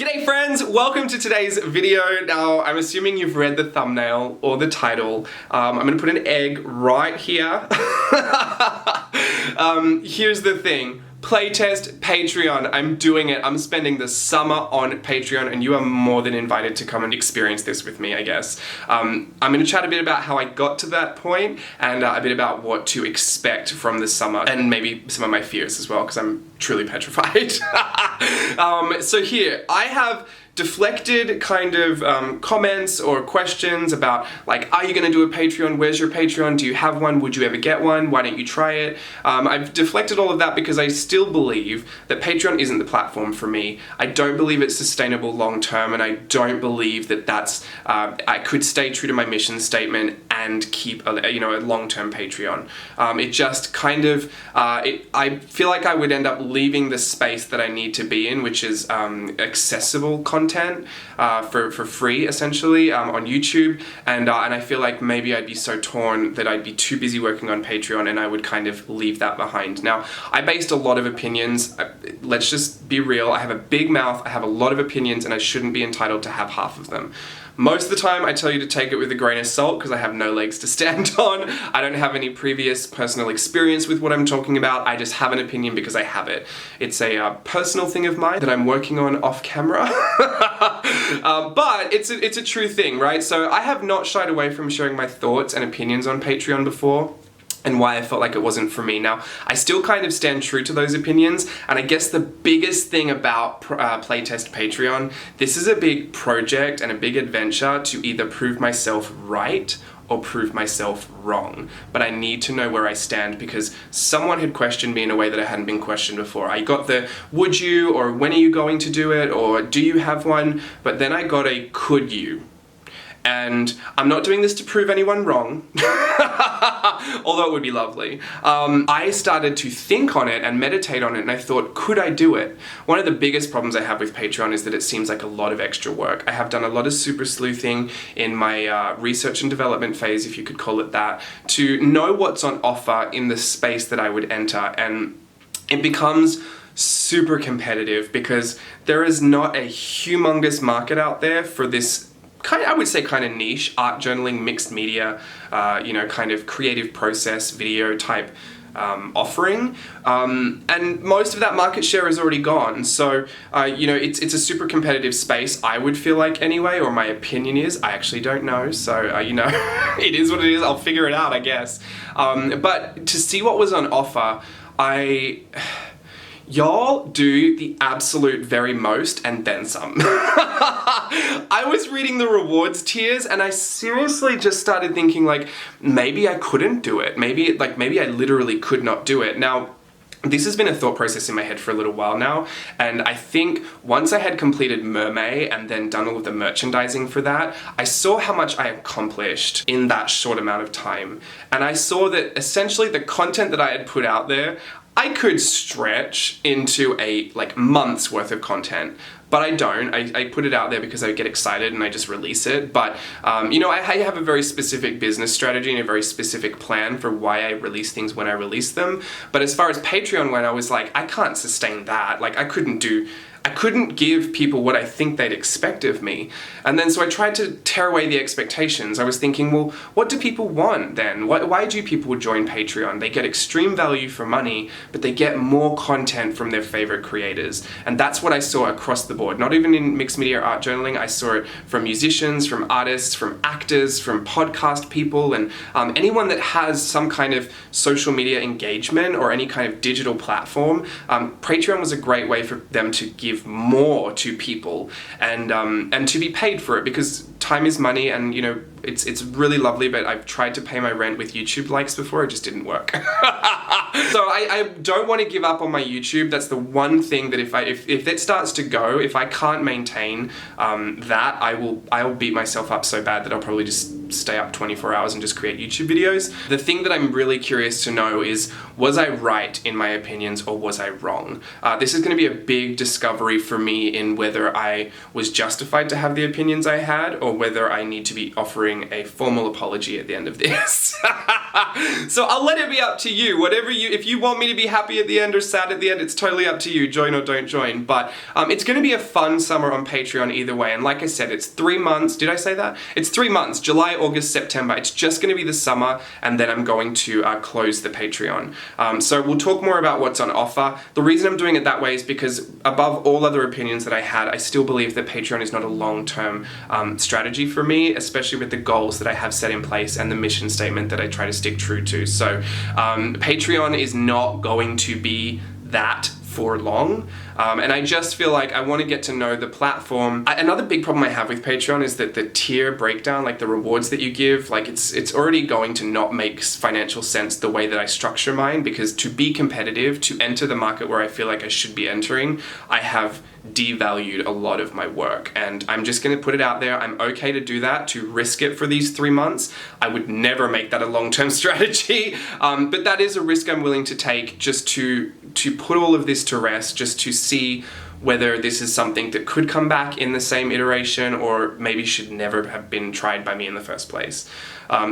G'day friends, welcome to today's video. Now, I'm assuming you've read the thumbnail or the title. I'm gonna put an egg right here. Here's the thing. Playtest, Patreon, I'm doing it. I'm spending the summer on Patreon and you are more than invited to come and experience this with me, I guess. I'm gonna chat a bit about how I got to that point and a bit about what to expect from the summer and maybe some of my fears as well because I'm truly petrified. So here, I have deflected kind of comments or questions about like, are you going to do a Patreon? Where's your Patreon? Do you have one? Would you ever get one? Why don't you try it? I've deflected all of that because I still believe that Patreon isn't the platform for me. I don't believe it's sustainable long term, and I don't believe that that's I could stay true to my mission statement and keep a long-term Patreon. It just kind of I feel like I would end up leaving the space that I need to be in, which is accessible content for free essentially on YouTube, and I feel like maybe I'd be so torn that I'd be too busy working on Patreon and I would kind of leave that behind. Now, I based a lot of opinions. Let's just be real. I have a big mouth, I have a lot of opinions, and I shouldn't be entitled to have half of them. Most of the time, I tell you to take it with a grain of salt because I have no legs to stand on. I don't have any previous personal experience with what I'm talking about. I just have an opinion because I have it. It's a personal thing of mine that I'm working on off camera. But it's a true thing, right? So I have not shied away from sharing my thoughts and opinions on Patreon before, and why I felt like it wasn't for me. Now, I still kind of stand true to those opinions, and I guess the biggest thing about Playtest Patreon, this is a big project and a big adventure to either prove myself right or prove myself wrong. But I need to know where I stand because someone had questioned me in a way that I hadn't been questioned before. I got the would you, or when are you going to do it, or do you have one? But then I got a could you. And I'm not doing this to prove anyone wrong, although it would be lovely. I started to think on it and meditate on it, and I thought, could I do it? One of the biggest problems I have with Patreon is that it seems like a lot of extra work. I have done a lot of super sleuthing in my research and development phase, if you could call it that, to know what's on offer in the space that I would enter, and it becomes super competitive because there is not a humongous market out there for this I would say kind of niche art journaling, mixed media, kind of creative process, video type offering, and most of that market share is already gone. So, it's a super competitive space, I would feel like anyway, or my opinion is. I actually don't know, so, it is what it is. I'll figure it out, I guess. But to see what was on offer, y'all do the absolute very most and then some. I was reading the rewards tiers and I seriously just started thinking like, maybe I couldn't do it. Maybe I literally could not do it. Now, this has been a thought process in my head for a little while now, and I think once I had completed Mermaid and then done all of the merchandising for that, I saw how much I accomplished in that short amount of time. And I saw that essentially the content that I had put out there, I could stretch into a month's worth of content, but I don't. I put it out there because I get excited and I just release it. But, I have a very specific business strategy and a very specific plan for why I release things when I release them. But as far as Patreon went, I was like, I can't sustain that. I couldn't give people what I think they'd expect of me. And then so I tried to tear away the expectations. I was thinking, well, what do people want then? Why do people join Patreon? They get extreme value for money, but they get more content from their favorite creators. And that's what I saw across the board. Not even in mixed media art journaling, I saw it from musicians, from artists, from actors, from podcast people, and anyone that has some kind of social media engagement or any kind of digital platform. Patreon was a great way for them to give more to people and to be paid for it, because time is money, and it's really lovely, but I've tried to pay my rent with YouTube likes before, it just didn't work. So I don't want to give up on my YouTube. That's the one thing that if it starts to go, if I can't maintain that, I will beat myself up so bad that I'll probably just stay up 24 hours and just create YouTube videos. The thing that I'm really curious to know is, was I right in my opinions or was I wrong? This is going to be a big discovery for me in whether I was justified to have the opinions I had or whether I need to be offering a formal apology at the end of this. So I'll let it be up to you. If you want me to be happy at the end or sad at the end, it's totally up to you. Join or don't join. But it's going to be a fun summer on Patreon either way. And like I said, it's 3 months. Did I say that? It's 3 months, July, August, September. It's just going to be the summer, and then I'm going to close the Patreon. So we'll talk more about what's on offer. The reason I'm doing it that way is because above all other opinions that I had, I still believe that Patreon is not a long-term strategy for me, especially with the goals that I have set in place and the mission statement that I try to stick true to. So Patreon is not going to be that for long, and I just feel like I want to get to know the platform. Another big problem I have with Patreon is that the tier breakdown, like the rewards that you give, like it's already going to not make financial sense the way that I structure mine, because to be competitive, to enter the market where I feel like I should be entering, I have devalued a lot of my work, and I'm just going to put it out there. I'm okay to do that, to risk it for these 3 months. I would never make that a long-term strategy, but that is a risk I'm willing to take, just to put all of this to rest, just to see whether this is something that could come back in the same iteration or maybe should never have been tried by me in the first place.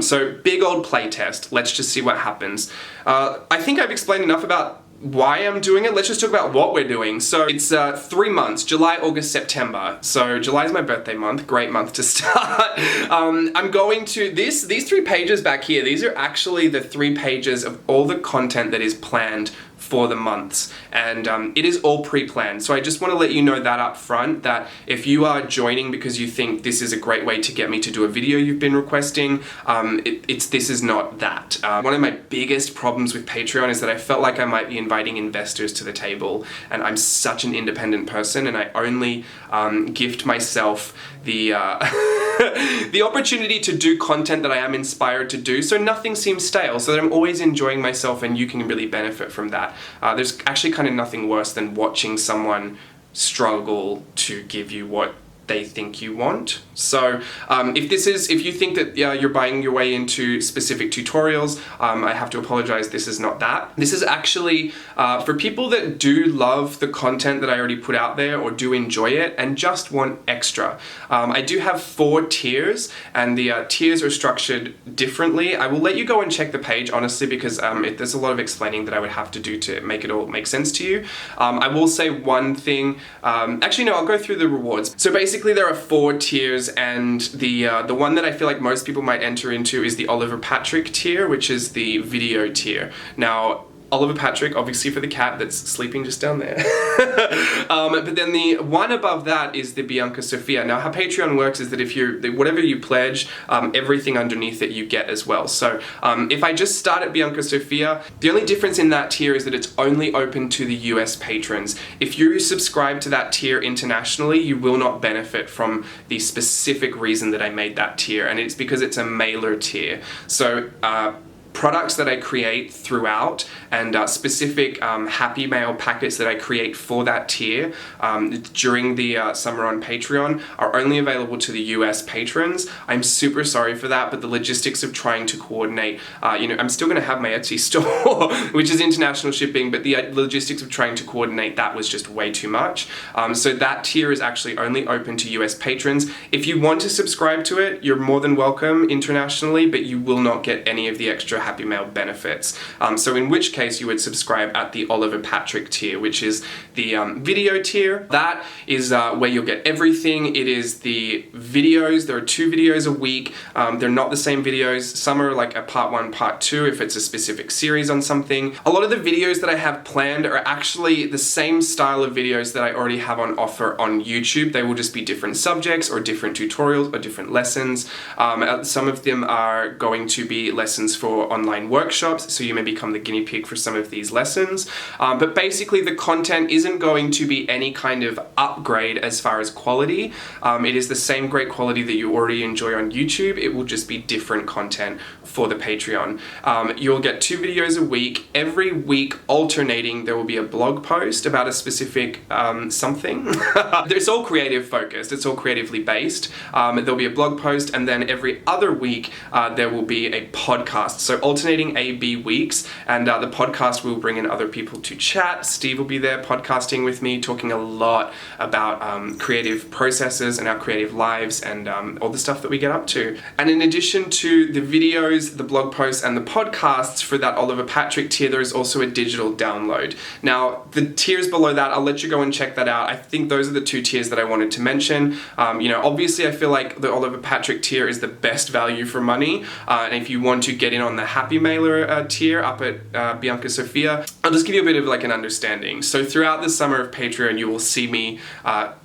So big old playtest. Let's just see what happens. I think I've explained enough about why I'm doing it. Let's just talk about what we're doing. So it's 3 months, July, August, September. So July is my birthday month, great month to start. I'm going to, these 3 pages back here, these are actually the 3 pages of all the content that is planned for the months, and it is all pre-planned. So I just want to let you know that up front, that if you are joining because you think this is a great way to get me to do a video you've been requesting, this is not that. One of my biggest problems with Patreon is that I felt like I might be inviting investors to the table, and I'm such an independent person, and I only gift myself the the opportunity to do content that I am inspired to do, so nothing seems stale, so that I'm always enjoying myself, and you can really benefit from that. There's actually kind of nothing worse than watching someone struggle to give you what they think you want. So if you think that you're buying your way into specific tutorials, I have to apologize, this is not that. This is actually for people that do love the content that I already put out there or do enjoy it and just want extra. I do have 4 tiers, and the tiers are structured differently. I will let you go and check the page, honestly, because there's a lot of explaining that I would have to do to make it all make sense to you. I will say one thing, actually no, I'll go through the rewards. So basically there are 4 tiers, and the one that I feel like most people might enter into is the Oliver Patrick tier, which is the video tier. Now, Oliver Patrick, obviously for the cat that's sleeping just down there. But then the one above that is the Bianca Sophia. Now, how Patreon works is that whatever you pledge, everything underneath it you get as well. So if I just start at Bianca Sophia, the only difference in that tier is that it's only open to the US patrons. If you subscribe to that tier internationally, you will not benefit from the specific reason that I made that tier, and it's because it's a mailer tier. So products that I create throughout and specific happy mail packets that I create for that tier during the summer on Patreon are only available to the US patrons. I'm super sorry for that, but the logistics of trying to coordinate, I'm still going to have my Etsy store, which is international shipping, but the logistics of trying to coordinate that was just way too much. So that tier is actually only open to US patrons. If you want to subscribe to it, you're more than welcome internationally, but you will not get any of the extra Happy Mail benefits. So in which case you would subscribe at the Oliver Patrick tier, which is the video tier. That is where you'll get everything. It is the videos. There are 2 videos a week. They're not the same videos. Some are like a part 1, part 2 if it's a specific series on something. A lot of the videos that I have planned are actually the same style of videos that I already have on offer on YouTube. They will just be different subjects or different tutorials or different lessons. Some of them are going to be lessons for for online workshops, so you may become the guinea pig for some of these lessons. But basically the content isn't going to be any kind of upgrade as far as quality. It is the same great quality that you already enjoy on YouTube. It will just be different content for the Patreon. You'll get 2 videos a week. Every week alternating, there will be a blog post about a specific something. It's all creative focused. It's all creatively based. There'll be a blog post, and then every other week there will be a podcast. So alternating A-B weeks, and the podcast will bring in other people to chat. Steve will be there podcasting with me, talking a lot about creative processes and our creative lives and all the stuff that we get up to. And in addition to the videos, the blog posts, and the podcasts for that Oliver Patrick tier, there is also a digital download. Now, the tiers below that, I'll let you go and check that out. I think those are the 2 tiers that I wanted to mention. Obviously I feel like the Oliver Patrick tier is the best value for money. And if you want to get in on the Happy Mailer tier up at Bianca Sophia, I'll just give you a bit of like an understanding. So throughout the summer of Patreon, you will see me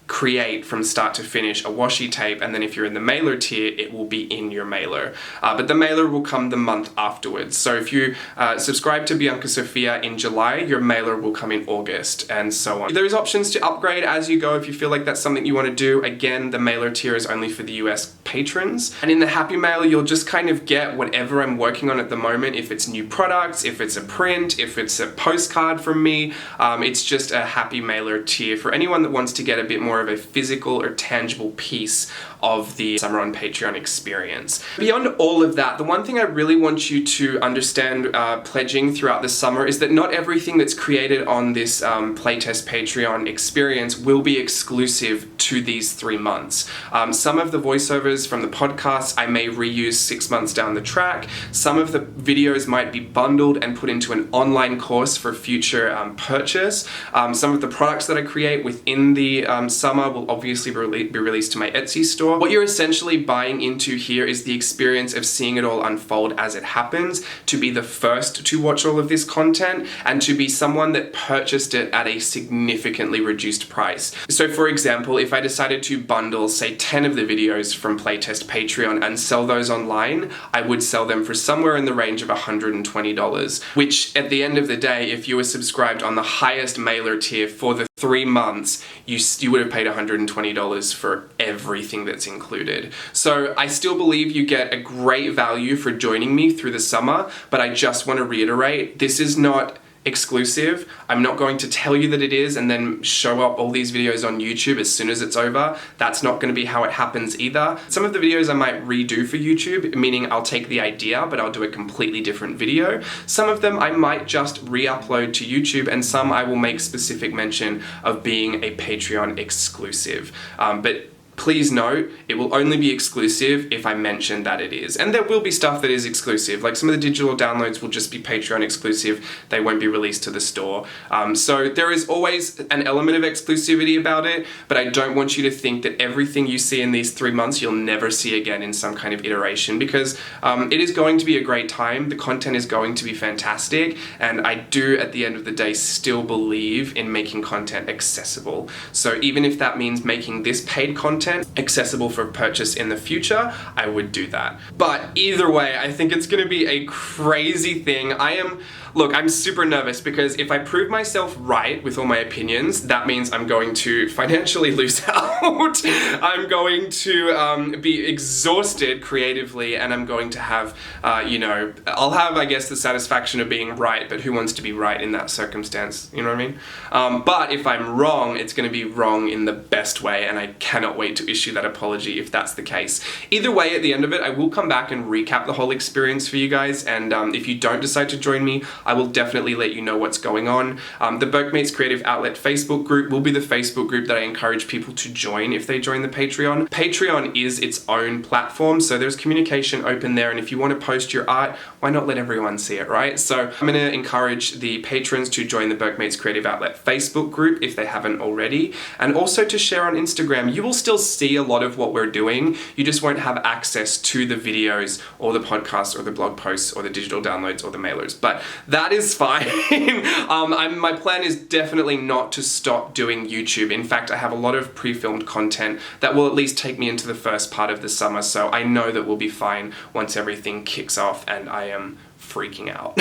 create from start to finish a washi tape, and then if you're in the mailer tier, it will be in your mailer. But the mailer will come the month afterwards. So if you subscribe to Bianca Sophia in July, your mailer will come in August, and so on. There's options to upgrade as you go if you feel like that's something you want to do. Again, the mailer tier is only for the US patrons. And in the Happy Mailer, you'll just kind of get whatever I'm working on at the moment. If it's new products, if it's a print, if it's a postcard from me, it's just a Happy Mailer tier for anyone that wants to get a bit more of a physical or tangible piece of the Summer on Patreon experience. Beyond all of that, the one thing I really want you to understand pledging throughout the summer is that not everything that's created on this Playtest Patreon experience will be exclusive to these 3 months. Some of the voiceovers from the podcasts I may reuse 6 months down the track. Some of the videos might be bundled and put into an online course for future purchase. Some of the products that I create within the summer will obviously be released to my Etsy store. What you're essentially buying into here is the experience of seeing it all unfold as it happens, to be the first to watch all of this content, and to be someone that purchased it at a significantly reduced price. So for example, if I decided to bundle, say, 10 of the videos from Playtest Patreon and sell those online, I would sell them for somewhere in the range of $120, which at the end of the day, if you were subscribed on the highest mailer tier for the 3 months, you would have paid $120 for everything that's included. So I still believe you get a great value for joining me through the summer, but I just want to reiterate, this is not exclusive. I'm not going to tell you that it is and then show up all these videos on YouTube as soon as it's over. That's not going to be how it happens either. Some of the videos I might redo for YouTube, meaning I'll take the idea, but I'll do a completely different video. Some of them I might just re-upload to YouTube, and some I will make specific mention of being a Patreon exclusive. But please note, it will only be exclusive if I mention that it is. And there will be stuff that is exclusive, like some of the digital downloads will just be Patreon exclusive, they won't be released to the store. So there is always an element of exclusivity about it, but I don't want you to think that everything you see in these 3 months you'll never see again in some kind of iteration, because it is going to be a great time, the content is going to be fantastic, and I do at the end of the day still believe in making content accessible. So even if that means making this paid content accessible for purchase in the future, I would do that. But either way, I think it's gonna be a crazy thing. Look, I'm super nervous because if I prove myself right with all my opinions, that means I'm going to financially lose out. I'm going to be exhausted creatively, and I'm going to have, I'll have, I guess, the satisfaction of being right, but who wants to be right in that circumstance? You know what I mean? But if I'm wrong, it's going to be wrong in the best way, and I cannot wait to issue that apology if that's the case. Either way, at the end of it, I will come back and recap the whole experience for you guys, and if you don't decide to join me, I will definitely let you know what's going on. The Burke Creative Outlet Facebook group will be the Facebook group that I encourage people to join if they join the Patreon. Patreon is its own platform, so there's communication open there, and if you want to post your art, why not let everyone see it, right? So I'm going to encourage the patrons to join the Burke Creative Outlet Facebook group if they haven't already, and also to share on Instagram. You will still see a lot of what we're doing, you just won't have access to the videos or the podcasts or the blog posts or the digital downloads or the mailers, but that is fine. My plan is definitely not to stop doing YouTube. In fact, I have a lot of pre-filmed content that will at least take me into the first part of the summer, so I know that we'll be fine once everything kicks off and I am freaking out.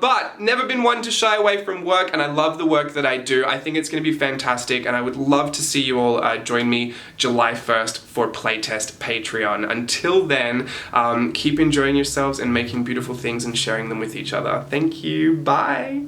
But never been one to shy away from work, and I love the work that I do. I think it's going to be fantastic, and I would love to see you all join me July 1st for Playtest Patreon. Until then, keep enjoying yourselves and making beautiful things and sharing them with each other. Thank you. Bye.